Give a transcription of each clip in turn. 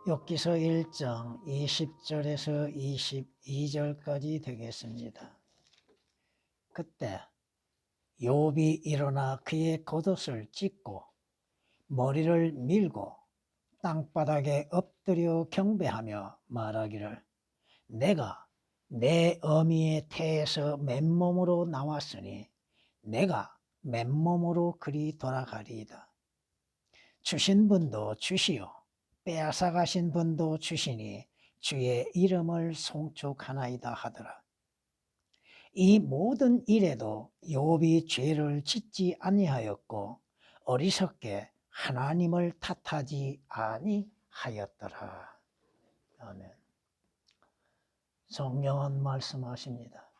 욥기서 1장 20절에서 22절까지 되겠습니다. 그때 욥이 일어나 그의 겉옷을 찢고 머리를 밀고 땅바닥에 엎드려 경배하며 말하기를 내가 내 어미의 태에서 맨몸으로 나왔으니 내가 맨몸으로 그리 돌아가리이다. 주신 분도 주시오 빼앗아 가신 분도 주시니 주의 이름을 송축하나이다 하더라. 이 모든 일에도 욥이 죄를 짓지 아니하였고 어리석게 하나님을 탓하지 아니하였더라. 아멘. 성경은 말씀하십니다.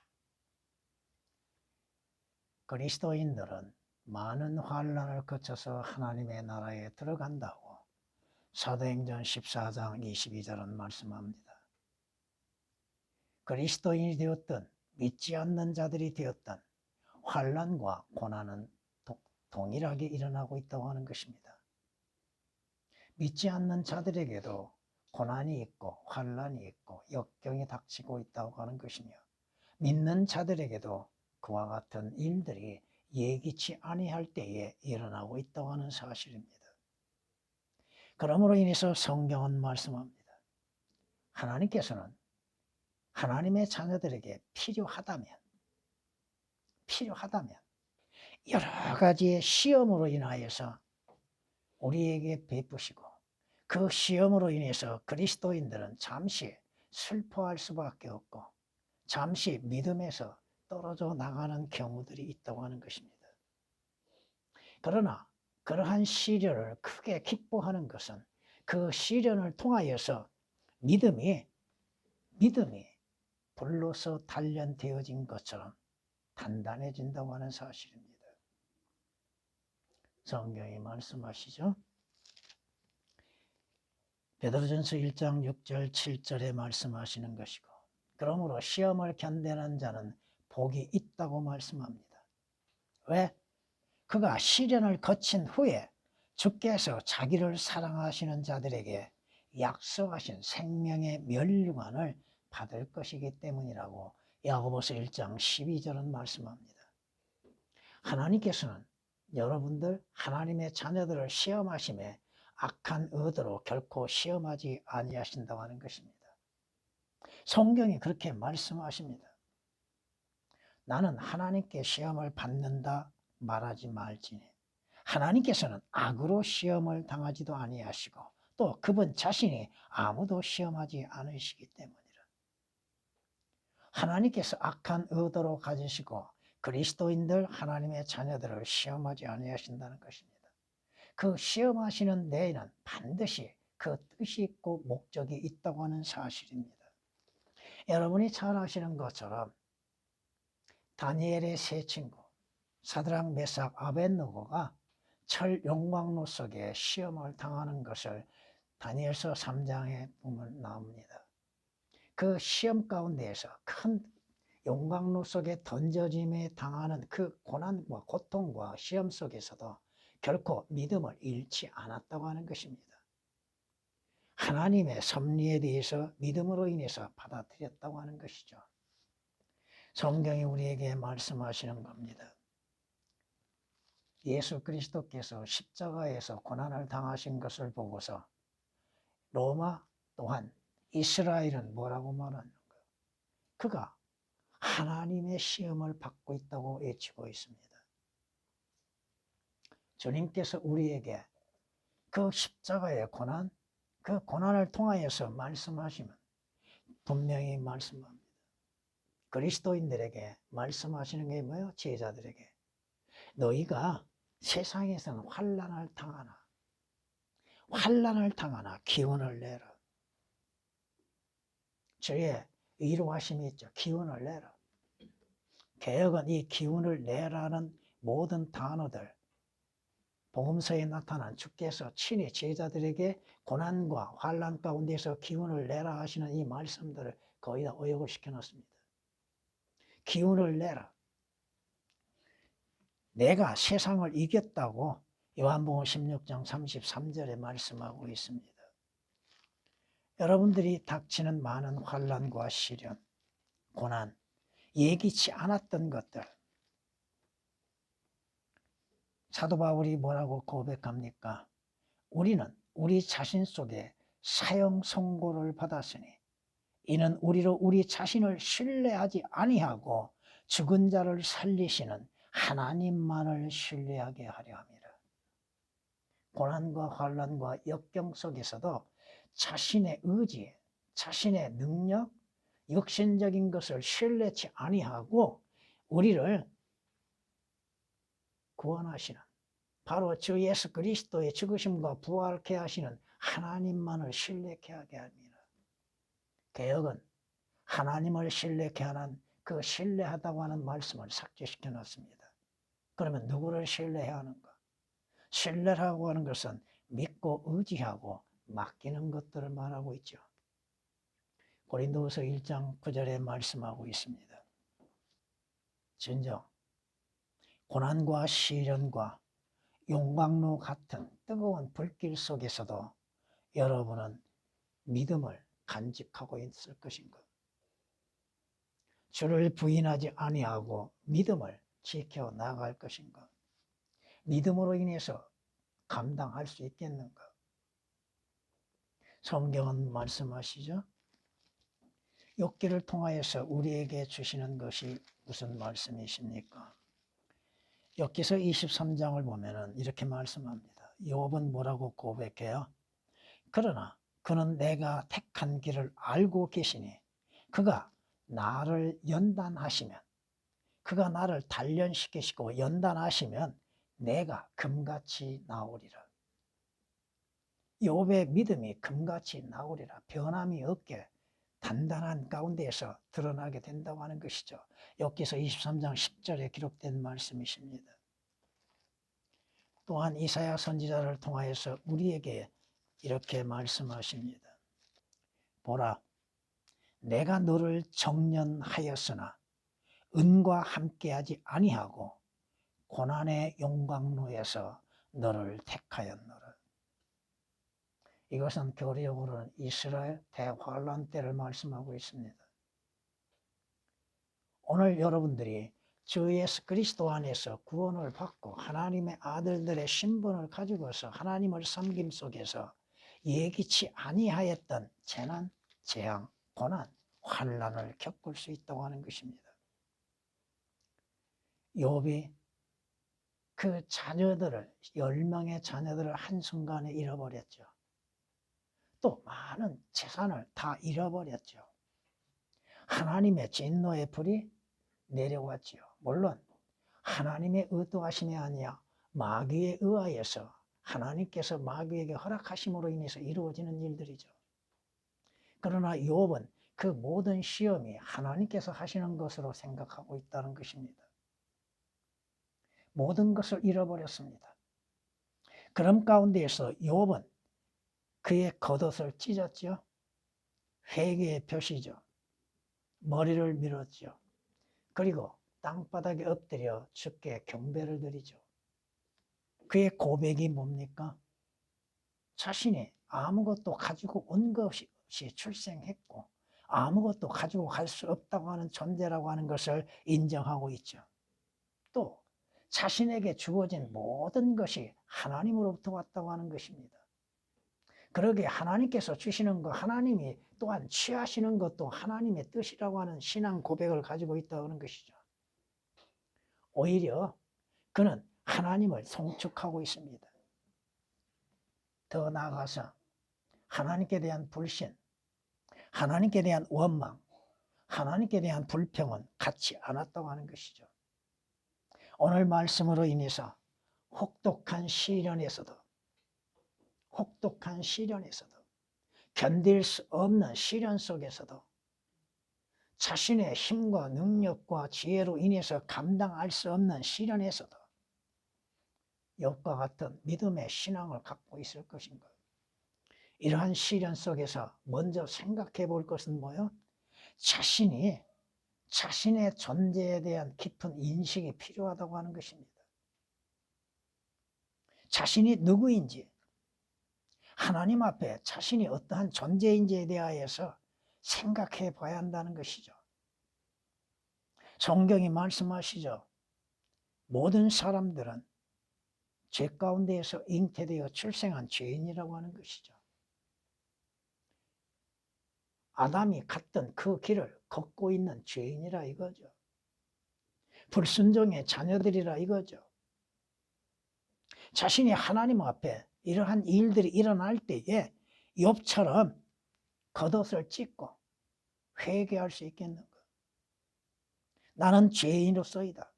그리스도인들은 많은 환난을 거쳐서 하나님의 나라에 들어간다고 사도행전 14장 22절은 말씀합니다. 그리스도인이 되었든 믿지 않는 자들이 되었든 환난과 고난은 동일하게 일어나고 있다고 하는 것입니다. 믿지 않는 자들에게도 고난이 있고 환난이 있고 역경이 닥치고 있다고 하는 것이며 믿는 자들에게도 그와 같은 일들이 예기치 아니할 때에 일어나고 있다고 하는 사실입니다. 그러므로 인해서 성경은 말씀합니다. 하나님께서는 하나님의 자녀들에게 필요하다면 여러 가지의 시험으로 인하여서 우리에게 베푸시고 그 시험으로 인해서 그리스도인들은 잠시 슬퍼할 수밖에 없고 잠시 믿음에서 떨어져 나가는 경우들이 있다고 하는 것입니다. 그러나 그러한 시련을 크게 기뻐하는 것은 그 시련을 통하여서 믿음이 불로서 단련되어진 것처럼 단단해진다고 하는 사실입니다. 성경이 말씀하시죠. 베드로전서 1장 6절 7절에 말씀하시는 것이고 그러므로 시험을 견뎌낸 자는 복이 있다고 말씀합니다. 왜? 그가 시련을 거친 후에 주께서 자기를 사랑하시는 자들에게 약속하신 생명의 면류관을 받을 것이기 때문이라고 야고보서 1장 12절은 말씀합니다. 하나님께서는 여러분들 하나님의 자녀들을 시험하심에 악한 의도로 결코 시험하지 아니하신다고 하는 것입니다. 성경이 그렇게 말씀하십니다. 나는 하나님께 시험을 받는다 말하지 말지니 하나님께서는 악으로 시험을 당하지도 아니하시고 또 그분 자신이 아무도 시험하지 않으시기 때문이라. 하나님께서 악한 의도로 가지시고 그리스도인들 하나님의 자녀들을 시험하지 아니하신다는 것입니다. 그 시험하시는 데에는 반드시 그 뜻이 있고 목적이 있다고 하는 사실입니다. 여러분이 잘 아시는 것처럼 다니엘의 세 친구 사드락 메삭 아벳느고가 철 용광로 속에 시험을 당하는 것을 다니엘서 3장에 보면 나옵니다. 그 시험 가운데에서 큰 용광로 속에 던져짐에 당하는 그 고난과 고통과 시험 속에서도 결코 믿음을 잃지 않았다고 하는 것입니다. 하나님의 섭리에 대해서 믿음으로 인해서 받아들였다고 하는 것이죠. 성경이 우리에게 말씀하시는 겁니다. 예수 그리스도께서 십자가에서 고난을 당하신 것을 보고서 로마 또한 이스라엘은 뭐라고 말하는가? 그가 하나님의 시험을 받고 있다고 외치고 있습니다. 주님께서 우리에게 그 십자가의 고난, 그 고난을 통하여서 말씀하시면 분명히 말씀합니다. 그리스도인들에게 말씀하시는 게 뭐예요? 제자들에게. 너희가 세상에서는 환난을 당하나 기운을 내라. 주의 위로하심이 있죠. 기운을 내라. 개역은 이 기운을 내라는 모든 단어들 복음서에 나타난 주께서 친히 제자들에게 고난과 환난 가운데서 기운을 내라 하시는 이 말씀들을 거의 다 의역을 시켜놨습니다. 기운을 내라. 내가 세상을 이겼다고 요한복음 16장 33절에 말씀하고 있습니다. 여러분들이 닥치는 많은 환난과 시련, 고난, 예기치 않았던 것들, 사도 바울이 뭐라고 고백합니까? 우리는 우리 자신 속에 사형 선고를 받았으니 이는 우리로 우리 자신을 신뢰하지 아니하고 죽은 자를 살리시는 하나님만을 신뢰하게 하려 함이라. 고난과 환난과 역경 속에서도 자신의 의지, 자신의 능력, 육신적인 것을 신뢰치 아니하고 우리를 구원하시는 바로 주 예수 그리스도의 죽으심과 부활케 하시는 하나님만을 신뢰케 하게 합니다. 개역은 하나님을 신뢰케 하는 그 신뢰하다고 하는 말씀을 삭제시켜 놨습니다. 그러면 누구를 신뢰해야 하는가? 신뢰라고 하는 것은 믿고 의지하고 맡기는 것들을 말하고 있죠. 고린도후서 1장 9절에 말씀하고 있습니다. 진정 고난과 시련과 용광로 같은 뜨거운 불길 속에서도 여러분은 믿음을 간직하고 있을 것인가? 주를 부인하지 아니하고 믿음을 지켜 나갈 것인가? 믿음으로 인해서 감당할 수 있겠는가? 성경은 말씀하시죠? 욥기를 통하여서 우리에게 주시는 것이 무슨 말씀이십니까? 욥기서 23장을 보면은 이렇게 말씀합니다. 욥은 뭐라고 고백해요? 그러나 그는 내가 택한 길을 알고 계시니 그가 나를 연단하시면 그가 나를 단련시키시고 연단하시면 내가 금같이 나오리라. 욥의 믿음이 금같이 나오리라. 변함이 없게 단단한 가운데에서 드러나게 된다고 하는 것이죠. 욥기서 23장 10절에 기록된 말씀이십니다. 또한 이사야 선지자를 통하여서 우리에게 이렇게 말씀하십니다. 보라, 내가 너를 정련하였으나 은과 함께하지 아니하고 고난의 용광로에서 너를 택하였노라. 이것은 교리적으로는 이스라엘 대환란 때를 말씀하고 있습니다. 오늘 여러분들이 주 예수 그리스도 안에서 구원을 받고 하나님의 아들들의 신분을 가지고서 하나님을 섬김 속에서 예기치 아니하였던 재난, 재앙, 고난, 환난을 겪을 수 있다고 하는 것입니다. 욥이 그 자녀들을 10명의 자녀들을 한순간에 잃어버렸죠. 또 많은 재산을 다 잃어버렸죠. 하나님의 진노의 불이 내려왔지요. 물론 하나님의 의도하심이 아니야 마귀에 의하여서 하나님께서 마귀에게 허락하심으로 인해서 이루어지는 일들이죠. 그러나 욥은 그 모든 시험이 하나님께서 하시는 것으로 생각하고 있다는 것입니다. 모든 것을 잃어버렸습니다. 그런 가운데에서 욥은 그의 겉옷을 찢었죠. 회개의 표시죠. 머리를 밀었죠. 그리고 땅바닥에 엎드려 주께 경배를 드리죠. 그의 고백이 뭡니까? 자신이 아무것도 가지고 온 것이 없이 출생했고 아무것도 가지고 갈 수 없다고 하는 존재라고 하는 것을 인정하고 있죠. 또 자신에게 주어진 모든 것이 하나님으로부터 왔다고 하는 것입니다. 그러기에 하나님께서 주시는 것, 하나님이 또한 취하시는 것도 하나님의 뜻이라고 하는 신앙 고백을 가지고 있다고 하는 것이죠. 오히려 그는 하나님을 송축하고 있습니다. 더 나아가서 하나님께 대한 불신, 하나님께 대한 원망, 하나님께 대한 불평은 갖지 않았다고 하는 것이죠. 오늘 말씀으로 인해서 혹독한 시련에서도 견딜 수 없는 시련 속에서도 자신의 힘과 능력과 지혜로 인해서 감당할 수 없는 시련에서도 욥과 같은 믿음의 신앙을 갖고 있을 것인가? 이러한 시련 속에서 먼저 생각해 볼 것은 뭐예요? 자신의 존재에 대한 깊은 인식이 필요하다고 하는 것입니다. 자신이 누구인지, 하나님 앞에 자신이 어떠한 존재인지에 대하여서 생각해 봐야 한다는 것이죠. 성경이 말씀하시죠. 모든 사람들은 죄 가운데에서 잉태되어 출생한 죄인이라고 하는 것이죠. 아담이 갔던 그 길을 걷고 있는 죄인이라 이거죠. 불순종의 자녀들이라 이거죠. 자신이 하나님 앞에 이러한 일들이 일어날 때에 욥처럼 겉옷을 찢고 회개할 수 있겠는가? 나는 죄인으로서이다.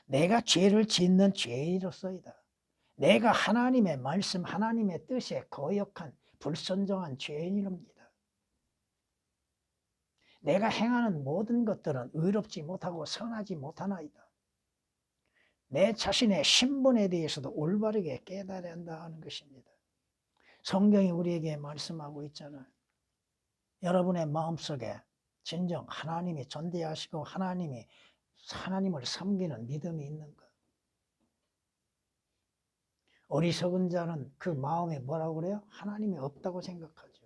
내가 죄를 짓는 죄인으로서이다. 내가 하나님의 말씀, 하나님의 뜻에 거역한 불순종한 죄인입니다. 내가 행하는 모든 것들은 의롭지 못하고 선하지 못하나이다. 내 자신의 신분에 대해서도 올바르게 깨달아야 한다는 것입니다. 성경이 우리에게 말씀하고 있잖아요. 여러분의 마음속에 진정 하나님이 존재하시고 하나님을 섬기는 믿음이 있는가? 어리석은 자는 그 마음에 뭐라고 그래요? 하나님이 없다고 생각하죠.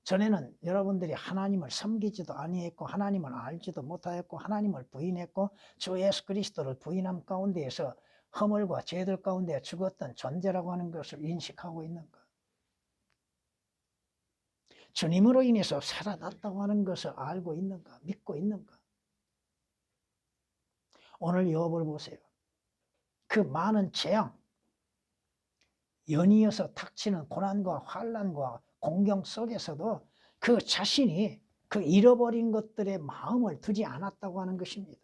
전에는 여러분들이 하나님을 섬기지도 아니했고 하나님을 알지도 못하였고 하나님을 부인했고 주 예수 그리스도를 부인함 가운데에서 허물과 죄들 가운데 죽었던 존재라고 하는 것을 인식하고 있는가? 주님으로 인해서 살아났다고 하는 것을 알고 있는가? 믿고 있는가? 오늘 욥을 보세요. 그 많은 재앙, 연이어서 닥치는 고난과 환난과 공경 속에서도 그 자신이 그 잃어버린 것들의 마음을 두지 않았다고 하는 것입니다.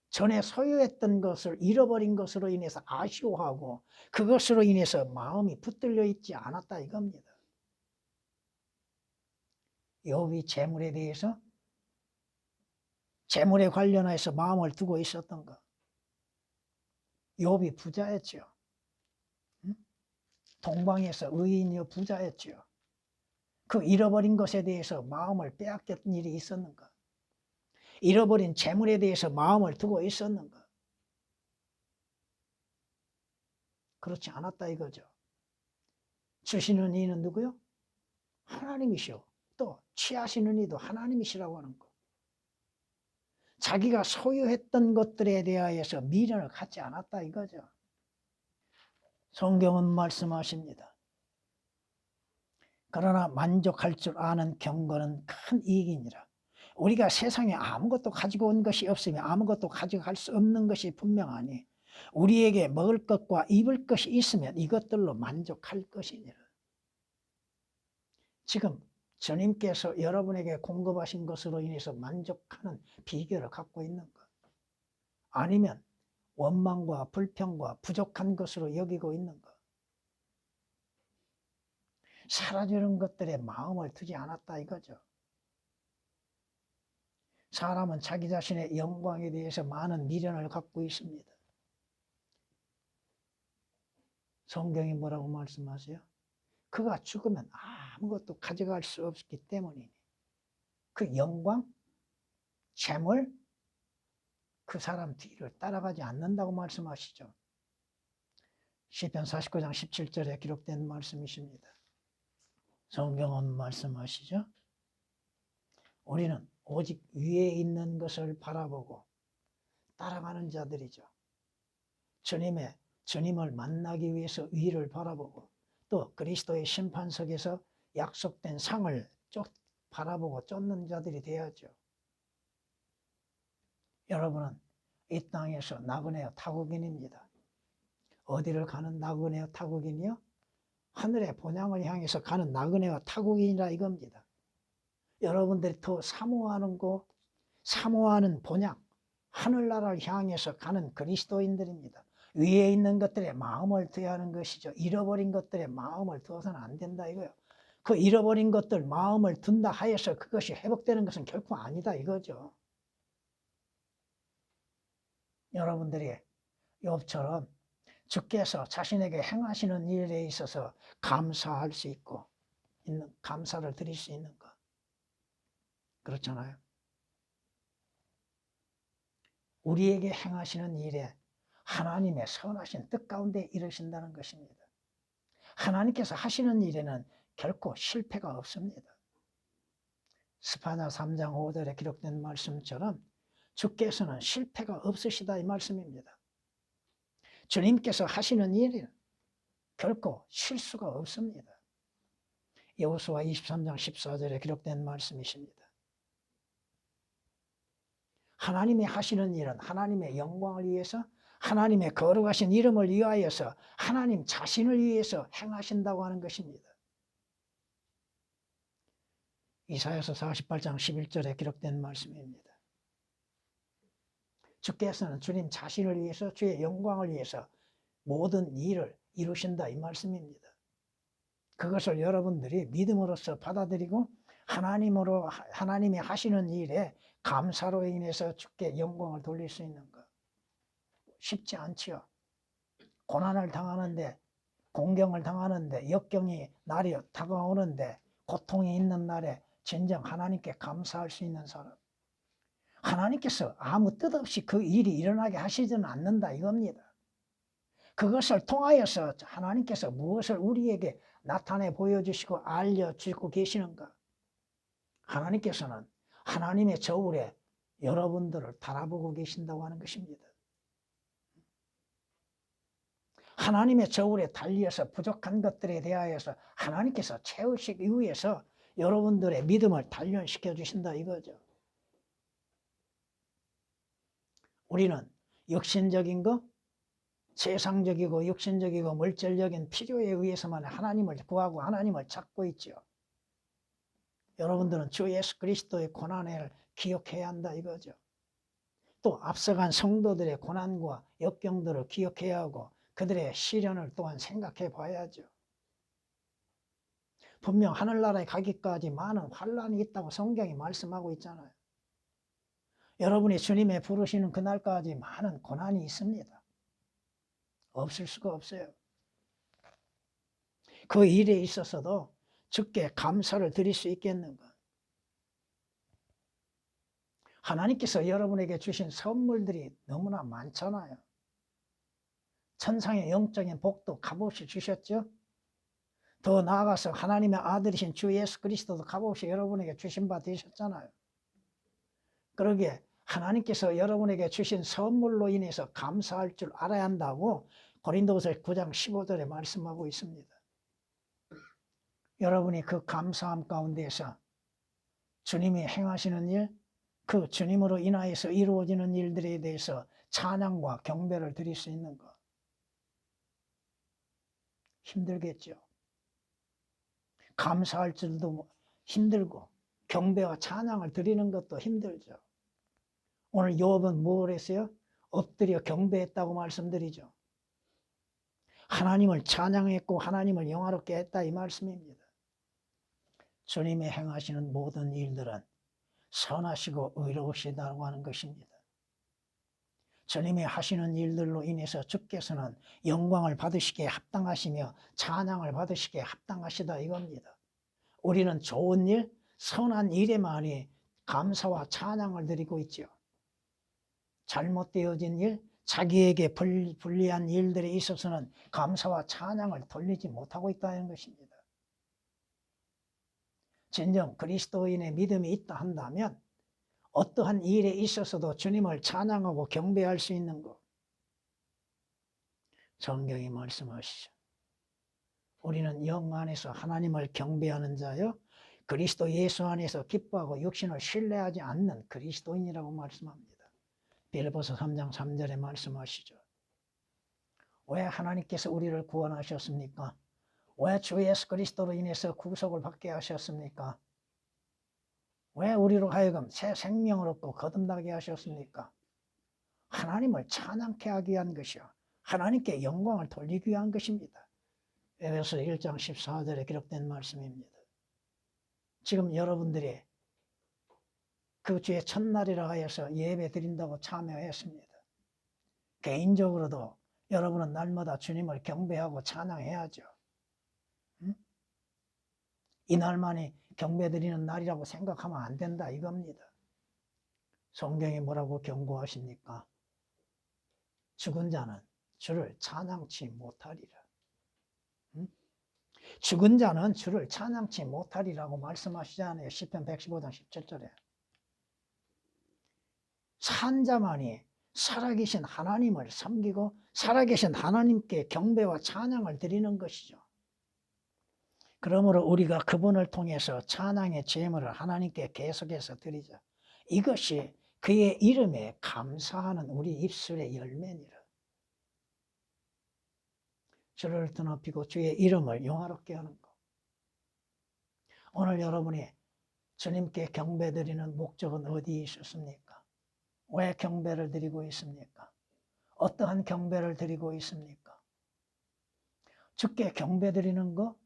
전에 소유했던 것을 잃어버린 것으로 인해서 아쉬워하고 그것으로 인해서 마음이 붙들려 있지 않았다 이겁니다. 욥이 재물에 대해서 재물에 관련해서 마음을 두고 있었던가? 욥이 부자였죠. 동방에서 의인이여 부자였죠. 그 잃어버린 것에 대해서 마음을 빼앗겼던 일이 있었는가? 잃어버린 재물에 대해서 마음을 두고 있었는가? 그렇지 않았다 이거죠. 주시는 이는 누구요? 하나님이시오. 또 취하시는 이도 하나님이시라고 하는 거. 자기가 소유했던 것들에 대하여서 미련을 갖지 않았다 이거죠. 성경은 말씀하십니다. 그러나 만족할 줄 아는 경건은 큰 이익이니라. 우리가 세상에 아무것도 가지고 온 것이 없으며 아무것도 가져갈 수 없는 것이 분명하니 우리에게 먹을 것과 입을 것이 있으면 이것들로 만족할 것이니라. 지금 주님께서 여러분에게 공급하신 것으로 인해서 만족하는 비결을 갖고 있는가? 아니면 원망과 불평과 부족한 것으로 여기고 있는가? 사라지는 것들에 마음을 두지 않았다 이거죠. 사람은 자기 자신의 영광에 대해서 많은 미련을 갖고 있습니다. 성경이 뭐라고 말씀하세요? 그가 죽으면 아무것도 가져갈 수 없기 때문이니 그 영광, 재물, 그 사람 뒤를 따라가지 않는다고 말씀하시죠. 시편 49장 17절에 기록된 말씀이십니다. 성경은 말씀하시죠. 우리는 오직 위에 있는 것을 바라보고 따라가는 자들이죠. 주님을 만나기 위해서 위를 바라보고 또 그리스도의 심판석에서 약속된 상을 바라보고 쫓는 자들이 되어야죠. 여러분은 이 땅에서 나그네와 타국인입니다. 어디를 가는 나그네와 타국인이요? 하늘의 본향을 향해서 가는 나그네와 타국인이라 이겁니다. 여러분들이 더 사모하는 본향, 하늘나라를 향해서 가는 그리스도인들입니다. 위에 있는 것들에 마음을 두어야 하는 것이죠. 잃어버린 것들에 마음을 두어서는 안 된다 이거예요. 그 잃어버린 것들 마음을 둔다 하여서 그것이 회복되는 것은 결코 아니다 이거죠. 여러분들이 욥처럼 주께서 자신에게 행하시는 일에 있어서 감사할 수 있고 감사를 드릴 수 있는가? 그렇잖아요. 우리에게 행하시는 일에 하나님의 선하신 뜻 가운데 이르신다는 것입니다. 하나님께서 하시는 일에는 결코 실패가 없습니다. 스바냐 3장 5절에 기록된 말씀처럼 주께서는 실패가 없으시다 이 말씀입니다. 주님께서 하시는 일은 결코 실수가 없습니다. 여호수아 23장 14절에 기록된 말씀이십니다. 하나님이 하시는 일은 하나님의 영광을 위해서, 하나님의 거룩하신 이름을 위하여서, 하나님 자신을 위해서 행하신다고 하는 것입니다. 이사야서 48장 11절에 기록된 말씀입니다. 주께서는 주님 자신을 위해서, 주의 영광을 위해서 모든 일을 이루신다 이 말씀입니다. 그것을 여러분들이 믿음으로써 받아들이고 하나님이 하시는 일에 감사로 인해서 주께 영광을 돌릴 수 있는 것 쉽지 않지요. 고난을 당하는데, 공경을 당하는데, 역경이 날이 다가오는데, 고통이 있는 날에 진정 하나님께 감사할 수 있는 사람, 하나님께서 아무 뜻 없이 그 일이 일어나게 하시지는 않는다 이겁니다. 그것을 통하여서 하나님께서 무엇을 우리에게 나타내 보여주시고 알려주고 계시는가? 하나님께서는 하나님의 저울에 여러분들을 달아보고 계신다고 하는 것입니다. 하나님의 저울에 달려서 부족한 것들에 대하여서 하나님께서 채우시기 위해서 여러분들의 믿음을 단련시켜 주신다 이거죠. 우리는 육신적인 것, 세상적이고 육신적이고 물질적인 필요에 의해서만 하나님을 구하고 하나님을 찾고 있죠. 여러분들은 주 예수 그리스도의 고난을 기억해야 한다 이거죠. 또 앞서간 성도들의 고난과 역경들을 기억해야 하고 그들의 시련을 또한 생각해 봐야죠. 분명 하늘나라에 가기까지 많은 환난이 있다고 성경이 말씀하고 있잖아요. 여러분이 주님의 부르시는 그날까지 많은 고난이 있습니다. 없을 수가 없어요. 그 일에 있어서도 주께 감사를 드릴 수 있겠는가? 하나님께서 여러분에게 주신 선물들이 너무나 많잖아요. 천상의 영적인 복도 값없이 주셨죠? 더 나아가서 하나님의 아들이신 주 예수 그리스도도 값없이 여러분에게 주신 바 되셨잖아요. 그러기에 하나님께서 여러분에게 주신 선물로 인해서 감사할 줄 알아야 한다고 고린도후서 9장 15절에 말씀하고 있습니다. 여러분이 그 감사함 가운데서 주님이 행하시는 일, 그 주님으로 인하여서 이루어지는 일들에 대해서 찬양과 경배를 드릴 수 있는 것 힘들겠죠. 감사할 줄도 힘들고 경배와 찬양을 드리는 것도 힘들죠. 오늘 욥은 뭘 했어요? 엎드려 경배했다고 말씀드리죠. 하나님을 찬양했고 하나님을 영화롭게 했다 이 말씀입니다. 주님이 행하시는 모든 일들은 선하시고 의로우시다고 하는 것입니다. 주님이 하시는 일들로 인해서 주께서는 영광을 받으시기에 합당하시며 찬양을 받으시기에 합당하시다 이겁니다. 우리는 좋은 일, 선한 일에만이 감사와 찬양을 드리고 있죠. 잘못되어진 일, 자기에게 불리한 일들에 있어서는 감사와 찬양을 돌리지 못하고 있다는 것입니다. 진정 그리스도인의 믿음이 있다 한다면 어떠한 일에 있어서도 주님을 찬양하고 경배할 수 있는 것. 성경이 말씀하시죠. 우리는 영 안에서 하나님을 경배하는 자요 그리스도 예수 안에서 기뻐하고 육신을 신뢰하지 않는 그리스도인이라고 말씀합니다. 빌립보서 3장 3절에 말씀하시죠. 왜 하나님께서 우리를 구원하셨습니까? 왜 주 예수 그리스도로 인해서 구속을 받게 하셨습니까? 왜 우리로 하여금 새 생명을 얻고 거듭나게 하셨습니까? 하나님을 찬양케 하기 위한 것이요 하나님께 영광을 돌리기 위한 것입니다. 에베소 1장 14절에 기록된 말씀입니다. 지금 여러분들이 그 주의 첫날이라 하여서 예배 드린다고 참여했습니다. 개인적으로도 여러분은 날마다 주님을 경배하고 찬양해야죠. 응? 이날만이 경배드리는 날이라고 생각하면 안 된다 이겁니다. 성경이 뭐라고 경고하십니까? 죽은 자는 주를 찬양치 못하리라. 응? 죽은 자는 주를 찬양치 못하리라고 말씀하시잖아요. 시편 115장 17절에. 산 자만이 살아계신 하나님을 섬기고 살아계신 하나님께 경배와 찬양을 드리는 것이죠. 그러므로 우리가 그분을 통해서 찬양의 제물을 하나님께 계속해서 드리자. 이것이 그의 이름에 감사하는 우리 입술의 열매니라. 주를 드높이고 주의 이름을 영화롭게 하는 것. 오늘 여러분이 주님께 경배 드리는 목적은 어디에 있었습니까? 왜 경배를 드리고 있습니까? 어떠한 경배를 드리고 있습니까? 주께 경배 드리는 거,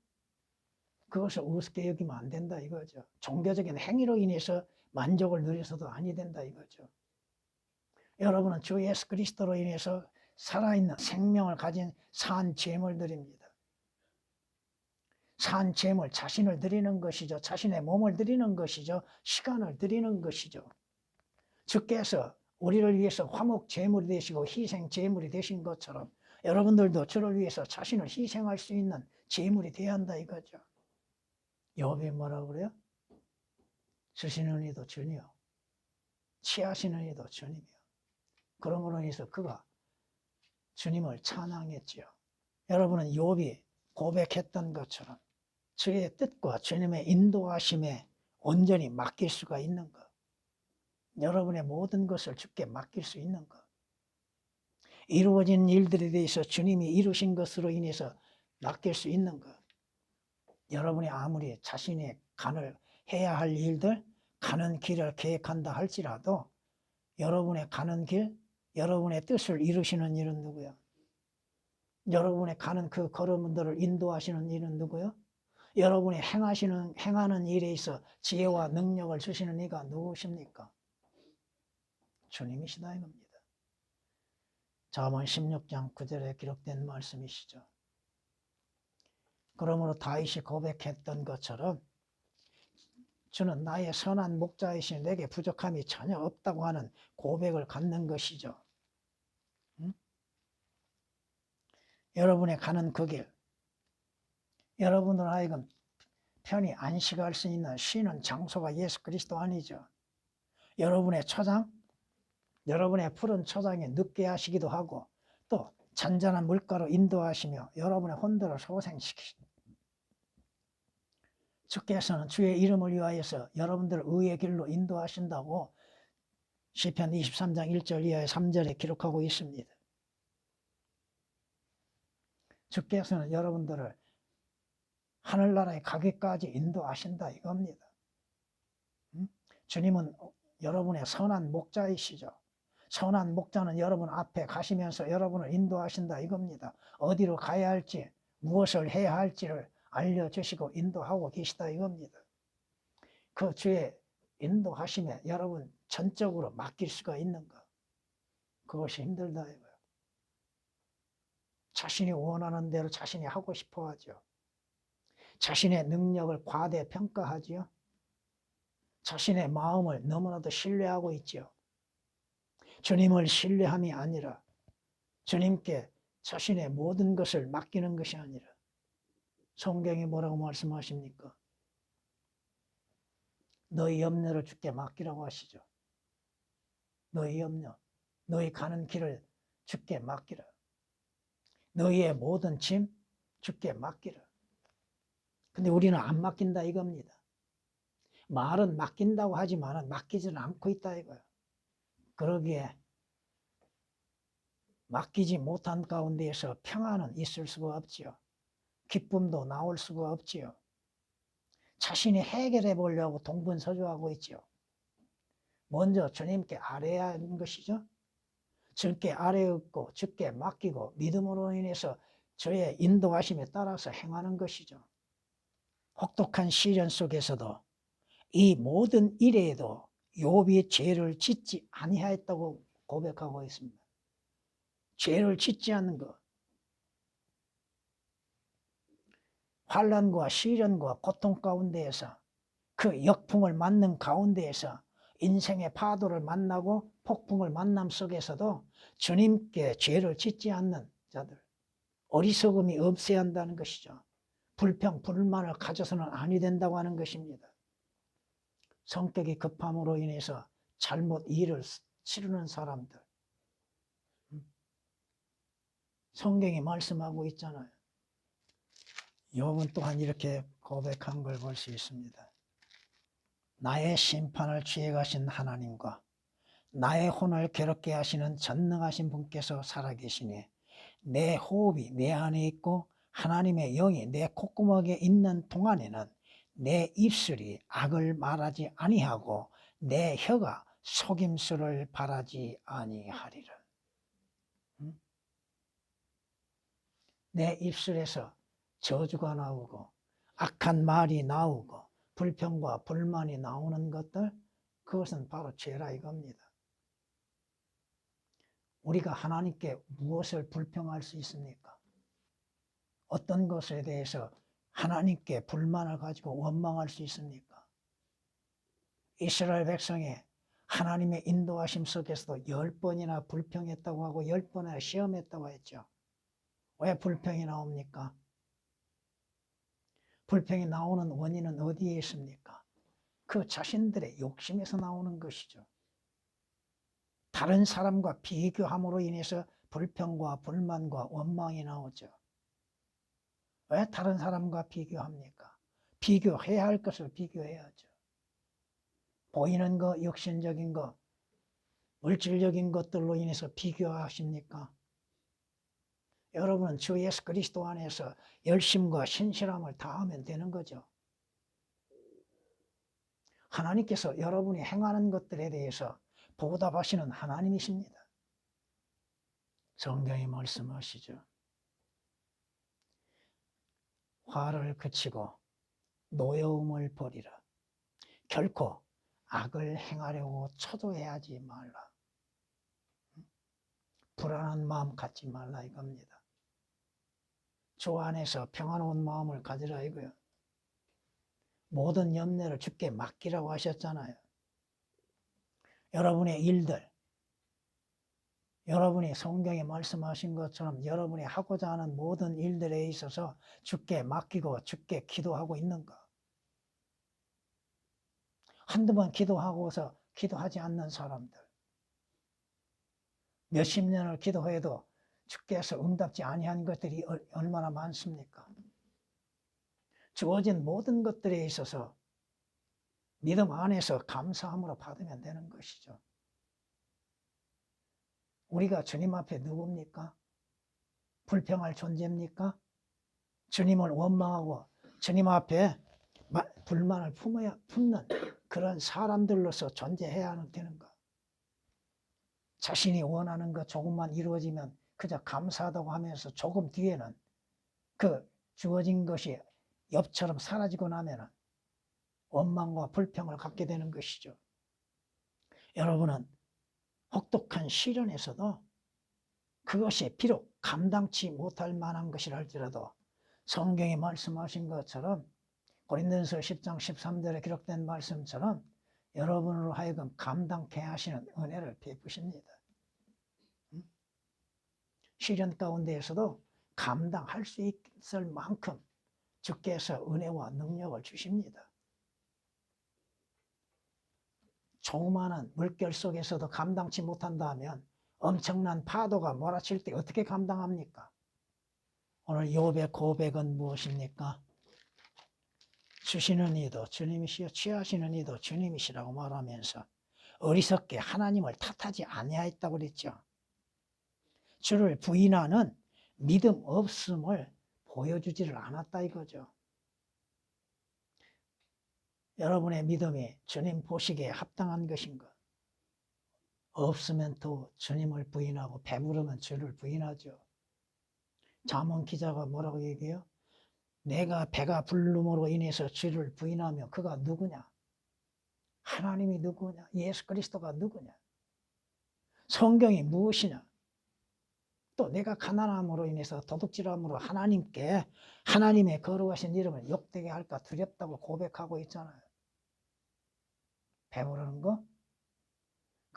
그것을 우습게 여기면 안 된다 이거죠. 종교적인 행위로 인해서 만족을 누려서도 아니 된다 이거죠. 여러분은 주 예수 그리스도로 인해서 살아있는 생명을 가진 산 제물들입니다. 산 제물, 자신을 드리는 것이죠. 자신의 몸을 드리는 것이죠. 시간을 드리는 것이죠. 주께서 우리를 위해서 화목 제물이 되시고 희생 제물이 되신 것처럼 여러분들도 주를 위해서 자신을 희생할 수 있는 제물이 되어야 한다 이거죠. 욥이 뭐라고 그래요? 주시는 이도 주니요 취하시는 이도 주님이요. 그러므로 인해서 그가 주님을 찬양했지요. 여러분은 욥이 고백했던 것처럼 주의 뜻과 주님의 인도하심에 온전히 맡길 수가 있는 것. 여러분의 모든 것을 주께 맡길 수 있는 것. 이루어진 일들에 대해서 주님이 이루신 것으로 인해서 맡길 수 있는 것. 여러분이 아무리 자신의 간을 해야 할 일들, 가는 길을 계획한다 할지라도 여러분의 가는 길, 여러분의 뜻을 이루시는 일은 누구야? 여러분의 가는 그 걸음들을 인도하시는 일은 누구요? 여러분이 행하는 일에 있어 지혜와 능력을 주시는 이가 누구십니까? 주님이시다 이겁니다. 잠언 16장 9절에 기록된 말씀이시죠. 그러므로 다윗이 고백했던 것처럼 주는 나의 선한 목자이시니 내게 부족함이 전혀 없다고 하는 고백을 갖는 것이죠. 응? 여러분의 가는 그 길, 여러분들 하여금 편히 안식할 수 있는 쉬는 장소가 예수 그리스도 아니죠. 여러분의 초장, 여러분의 푸른 초장에 눕게 하시기도 하고 또 잔잔한 물가로 인도하시며 여러분의 혼돈을 소생시키시고 주께서는 주의 이름을 위하여서 여러분들을 의의 길로 인도하신다고 시편 23장 1절 이하의 3절에 기록하고 있습니다. 주께서는 여러분들을 하늘나라에 가기까지 인도하신다 이겁니다. 주님은 여러분의 선한 목자이시죠. 선한 목자는 여러분 앞에 가시면서 여러분을 인도하신다 이겁니다. 어디로 가야 할지 무엇을 해야 할지를 알려주시고 인도하고 계시다 이겁니다. 그 주의 인도하심에 여러분 전적으로 맡길 수가 있는 것, 그것이 힘들다 이거예요. 자신이 원하는 대로 자신이 하고 싶어 하죠. 자신의 능력을 과대평가하지요. 자신의 마음을 너무나도 신뢰하고 있죠. 주님을 신뢰함이 아니라 주님께 자신의 모든 것을 맡기는 것이 아니라 성경이 뭐라고 말씀하십니까? 너희 염려를 주께 맡기라고 하시죠. 너희 염려, 너희 가는 길을 주께 맡기라. 너희의 모든 짐 주께 맡기라. 근데 우리는 안 맡긴다 이겁니다. 말은 맡긴다고 하지만 맡기지는 않고 있다 이거예요. 그러기에 맡기지 못한 가운데에서 평안은 있을 수가 없지요. 기쁨도 나올 수가 없지요. 자신이 해결해 보려고 동분서주하고 있지요. 먼저 주님께 아뢰야 하는 것이죠. 주께 아뢰었고 주께 맡기고 믿음으로 인해서 주의 인도하심에 따라서 행하는 것이죠. 혹독한 시련 속에서도 이 모든 일에도 욥이 죄를 짓지 아니하였다고 고백하고 있습니다. 죄를 짓지 않는 것, 환난과 시련과 고통 가운데에서 그 역풍을 맞는 가운데에서 인생의 파도를 만나고 폭풍을 만남 속에서도 주님께 죄를 짓지 않는 자들, 어리석음이 없어야 한다는 것이죠. 불평, 불만을 가져서는 아니 된다고 하는 것입니다. 성격이 급함으로 인해서 잘못 일을 치르는 사람들, 성경이 말씀하고 있잖아요. 욥은 또한 이렇게 고백한 걸 볼 수 있습니다. 나의 심판을 취해 가신 하나님과 나의 혼을 괴롭게 하시는 전능하신 분께서 살아계시니 내 호흡이 내 안에 있고 하나님의 영이 내 콧구멍에 있는 동안에는 내 입술이 악을 말하지 아니하고 내 혀가 속임수를 바라지 아니하리라. 내 입술에서 저주가 나오고 악한 말이 나오고 불평과 불만이 나오는 것들, 그것은 바로 죄라 이겁니다. 우리가 하나님께 무엇을 불평할 수 있습니까? 어떤 것에 대해서 하나님께 불만을 가지고 원망할 수 있습니까? 이스라엘 백성이 하나님의 인도하심 속에서도 10번이나 불평했다고 하고 10번이나 시험했다고 했죠. 왜 불평이 나옵니까? 불평이 나오는 원인은 어디에 있습니까? 그 자신들의 욕심에서 나오는 것이죠. 다른 사람과 비교함으로 인해서 불평과 불만과 원망이 나오죠. 왜 다른 사람과 비교합니까? 비교해야 할 것을 비교해야죠. 보이는 거, 육신적인 거, 물질적인 것들로 인해서 비교하십니까? 여러분은 주 예수 그리스도 안에서 열심과 신실함을 다하면 되는 거죠. 하나님께서 여러분이 행하는 것들에 대해서 보답하시는 하나님이십니다. 성경이 말씀하시죠. 화를 그치고 노여움을 버리라. 결코 악을 행하려고 초조해하지 말라. 불안한 마음 갖지 말라 이겁니다. 주 안에서 평안한 마음을 가지라 이거요. 모든 염려를 주께 맡기라고 하셨잖아요. 여러분의 일들, 여러분이 성경에 말씀하신 것처럼 여러분이 하고자 하는 모든 일들에 있어서 주께 맡기고 주께 기도하고 있는가? 한두 번 기도하고서 기도하지 않는 사람들, 몇십 년을 기도해도 주께서 응답지 아니한 것들이 얼마나 많습니까? 주어진 모든 것들에 있어서 믿음 안에서 감사함으로 받으면 되는 것이죠. 우리가 주님 앞에 누굽니까? 불평할 존재입니까? 주님을 원망하고 주님 앞에 불만을 품는 그런 사람들로서 존재해야 되는가? 자신이 원하는 것 조금만 이루어지면 그저 감사하다고 하면서 조금 뒤에는 그 주어진 것이 엽처럼 사라지고 나면은 원망과 불평을 갖게 되는 것이죠. 여러분은 혹독한 시련에서도 그것이 비록 감당치 못할 만한 것이라 할지라도 성경에 말씀하신 것처럼 고린도전서 10장 13절에 기록된 말씀처럼 여러분으로 하여금 감당케 하시는 은혜를 베푸십니다. 시련 가운데에서도 감당할 수 있을 만큼 주께서 은혜와 능력을 주십니다. 조그마한 물결 속에서도 감당치 못한다면 엄청난 파도가 몰아칠 때 어떻게 감당합니까? 오늘 욥의 고백은 무엇입니까? 주시는 이도 주님이시여 취하시는 이도 주님이시라고 말하면서 어리석게 하나님을 탓하지 아니하였다고 그랬죠. 주를 부인하는 믿음 없음을 보여주지를 않았다 이거죠. 여러분의 믿음이 주님 보시기에 합당한 것인가? 없으면 또 주님을 부인하고 배부르면 주를 부인하죠. 잠언 기자가 뭐라고 얘기해요? 내가 배가 부름으로 인해서 주를 부인하며 그가 누구냐? 하나님이 누구냐? 예수 그리스도가 누구냐? 성경이 무엇이냐? 또 내가 가난함으로 인해서 도둑질함으로 하나님께 하나님의 거룩하신 이름을 욕되게 할까 두렵다고 고백하고 있잖아요. 배부르는 거?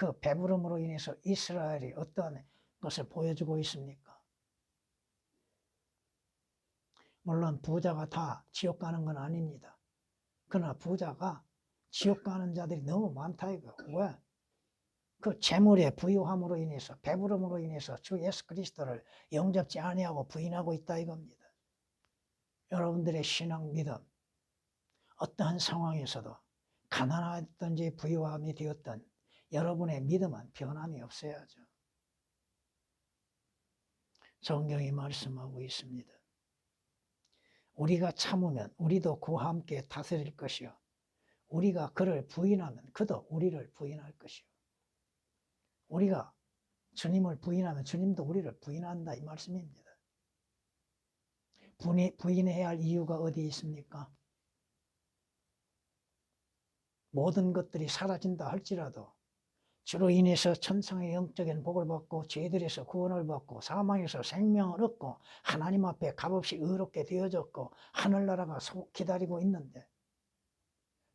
그 배부름으로 인해서 이스라엘이 어떠한 것을 보여주고 있습니까? 물론 부자가 다 지옥 가는 건 아닙니다. 그러나 부자가 지옥 가는 자들이 너무 많다 이거. 왜? 그 재물의 부유함으로 인해서, 배부름으로 인해서 주 예수 그리스도를 영접지 아니하고 부인하고 있다 이겁니다. 여러분들의 신앙 믿음, 어떠한 상황에서도 가난하든지 부유함이 되었던 여러분의 믿음은 변함이 없어야죠. 성경이 말씀하고 있습니다. 우리가 참으면 우리도 그와 함께 다스릴 것이요, 우리가 그를 부인하면 그도 우리를 부인할 것이요. 우리가 주님을 부인하면 주님도 우리를 부인한다 이 말씀입니다. 부인해야 할 이유가 어디 있습니까? 모든 것들이 사라진다 할지라도 주로 인해서 천상의 영적인 복을 받고 죄들에서 구원을 받고 사망에서 생명을 얻고 하나님 앞에 값없이 의롭게 되어졌고 하늘나라가 기다리고 있는데,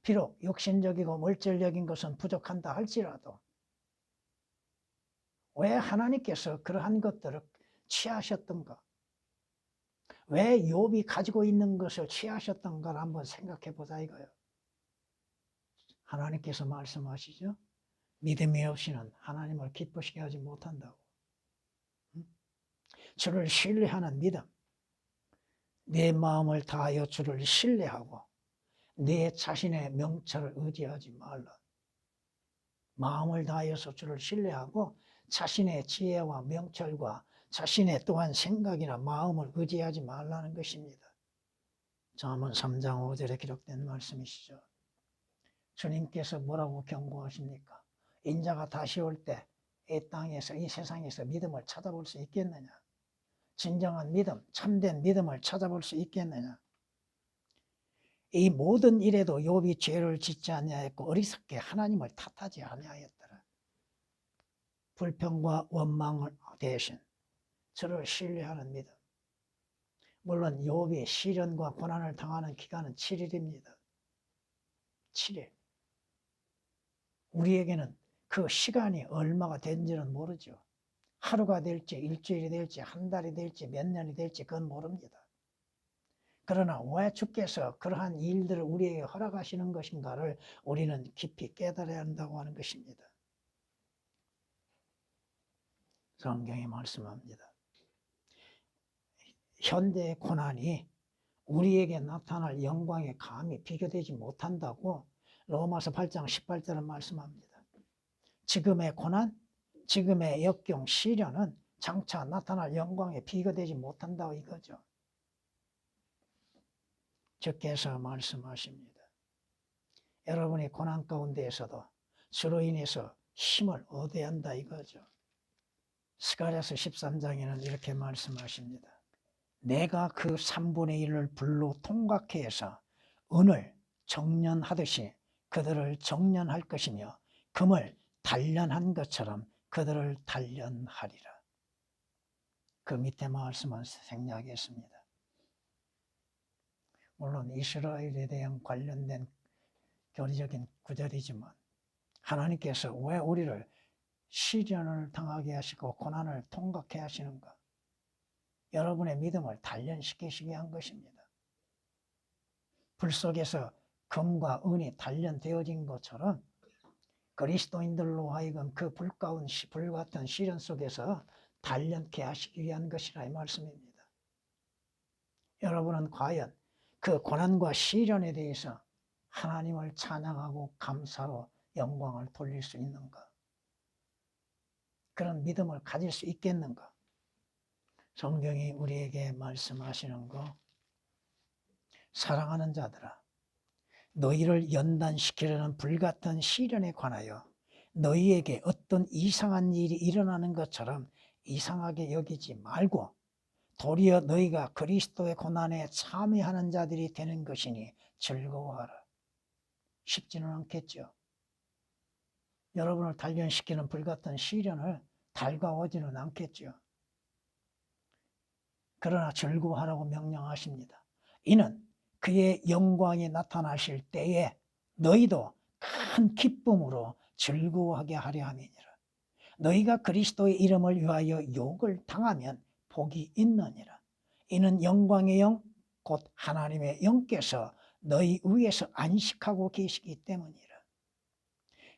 비록 육신적이고 물질적인 것은 부족한다 할지라도 왜 하나님께서 그러한 것들을 취하셨던가? 왜 욥이 가지고 있는 것을 취하셨던가를 한번 생각해 보자 이거예요. 하나님께서 말씀하시죠. 믿음이 없이는 하나님을 기쁘시게 하지 못한다고. 주를 신뢰하는 믿음, 내 마음을 다하여 주를 신뢰하고 내 자신의 명철을 의지하지 말라. 마음을 다하여서 주를 신뢰하고 자신의 지혜와 명철과 자신의 또한 생각이나 마음을 의지하지 말라는 것입니다. 잠언 3장 5절에 기록된 말씀이시죠. 주님께서 뭐라고 경고하십니까? 인자가 다시 올 때 이 땅에서, 이 세상에서 믿음을 찾아볼 수 있겠느냐? 진정한 믿음, 참된 믿음을 찾아볼 수 있겠느냐? 이 모든 일에도 욥이 죄를 짓지 아니하였고 어리석게 하나님을 탓하지 아니하였더라. 불평과 원망을 대신 저를 신뢰하는 믿음. 물론 욥이 시련과 고난을 당하는 기간은 7일입니다. 7일. 우리에게는 그 시간이 얼마가 된지는 모르죠. 하루가 될지 일주일이 될지 한 달이 될지 몇 년이 될지 그건 모릅니다. 그러나 왜 주께서 그러한 일들을 우리에게 허락하시는 것인가를 우리는 깊이 깨달아야 한다고 하는 것입니다. 성경이 말씀합니다. 현대의 고난이 우리에게 나타날 영광에 감히 비교되지 못한다고 로마서 8장 18절은 말씀합니다. 지금의 고난, 지금의 역경, 시련은 장차 나타날 영광에 비교되지 못한다고 이거죠. 주께서 말씀하십니다. 여러분이 고난 가운데에서도 주로 인해서 힘을 얻어야 한다 이거죠. 스가랴서 13장에는 이렇게 말씀하십니다. 내가 그 3분의 1을 불로 통각해 해서 은을 정련하듯이 그들을 정련할 것이며 금을 단련한 것처럼 그들을 단련하리라. 그 밑에 말씀은 생략했습니다. 물론 이스라엘에 대한 관련된 교리적인 구절이지만 하나님께서 왜 우리를 시련을 당하게 하시고 고난을 통과케 하시는가? 여러분의 믿음을 단련시키시게 한 것입니다. 불 속에서 금과 은이 단련되어진 것처럼 그리스도인들로 하여금 그 불같은 시련 속에서 단련케 하시기 위한 것이라 이 말씀입니다. 여러분은 과연 그 고난과 시련에 대해서 하나님을 찬양하고 감사로 영광을 돌릴 수 있는가? 그런 믿음을 가질 수 있겠는가? 성경이 우리에게 말씀하시는 거, 사랑하는 자들아, 너희를 연단시키려는 불같은 시련에 관하여 너희에게 어떤 이상한 일이 일어나는 것처럼 이상하게 여기지 말고 도리어 너희가 그리스도의 고난에 참여하는 자들이 되는 것이니 즐거워하라. 쉽지는 않겠죠. 여러분을 단련시키는 불같은 시련을 달가워지는 않겠죠. 그러나 즐거워하라고 명령하십니다. 이는 그의 영광이 나타나실 때에 너희도 큰 기쁨으로 즐거워하게 하려 함이니라. 너희가 그리스도의 이름을 위하여 욕을 당하면 복이 있느니라. 이는 영광의 영 곧 하나님의 영께서 너희 위에서 안식하고 계시기 때문이라.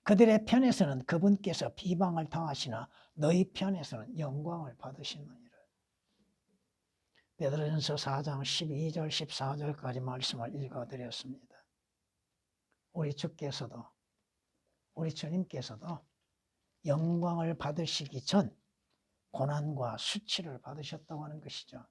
그들의 편에서는 그분께서 비방을 당하시나 너희 편에서는 영광을 받으시느니라. 베드로전서 4장 12절 14절까지 말씀을 읽어드렸습니다. 우리 주님께서도 영광을 받으시기 전 고난과 수치를 받으셨다고 하는 것이죠.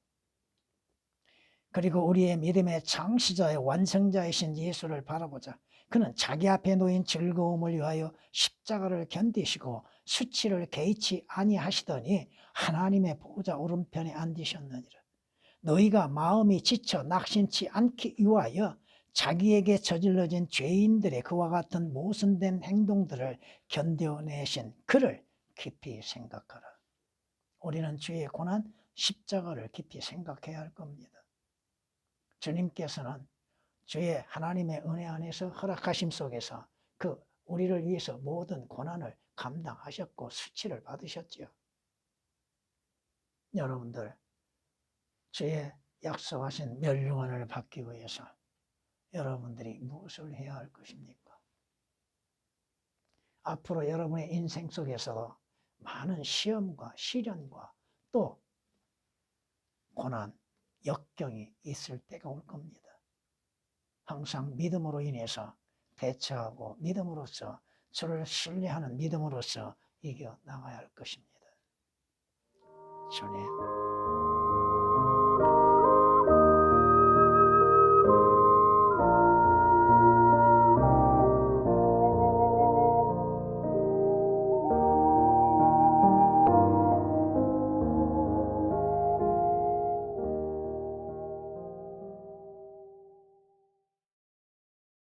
그리고 우리의 믿음의 창시자의 완성자이신 예수를 바라보자. 그는 자기 앞에 놓인 즐거움을 위하여 십자가를 견디시고 수치를 개의치 아니하시더니 하나님의 보좌 오른편에 앉으셨느니라. 너희가 마음이 지쳐 낙심치 않기 위하여 자기에게 저질러진 죄인들의 그와 같은 모순된 행동들을 견뎌내신 그를 깊이 생각하라. 우리는 주의 고난 십자가를 깊이 생각해야 할 겁니다. 주님께서는 주의 하나님의 은혜 안에서 허락하심 속에서 우리를 위해서 모든 고난을 감당하셨고 수치를 받으셨지요. 여러분들 주의 약속하신 멸류관을 받기 위해서 여러분들이 무엇을 해야 할 것입니까? 앞으로 여러분의 인생 속에서 많은 시험과 시련과 또 고난, 역경이 있을 때가 올 겁니다. 항상 믿음으로 인해서 대처하고 믿음으로써 주를 신뢰하는 믿음으로써 이겨나가야 할 것입니다. 주님.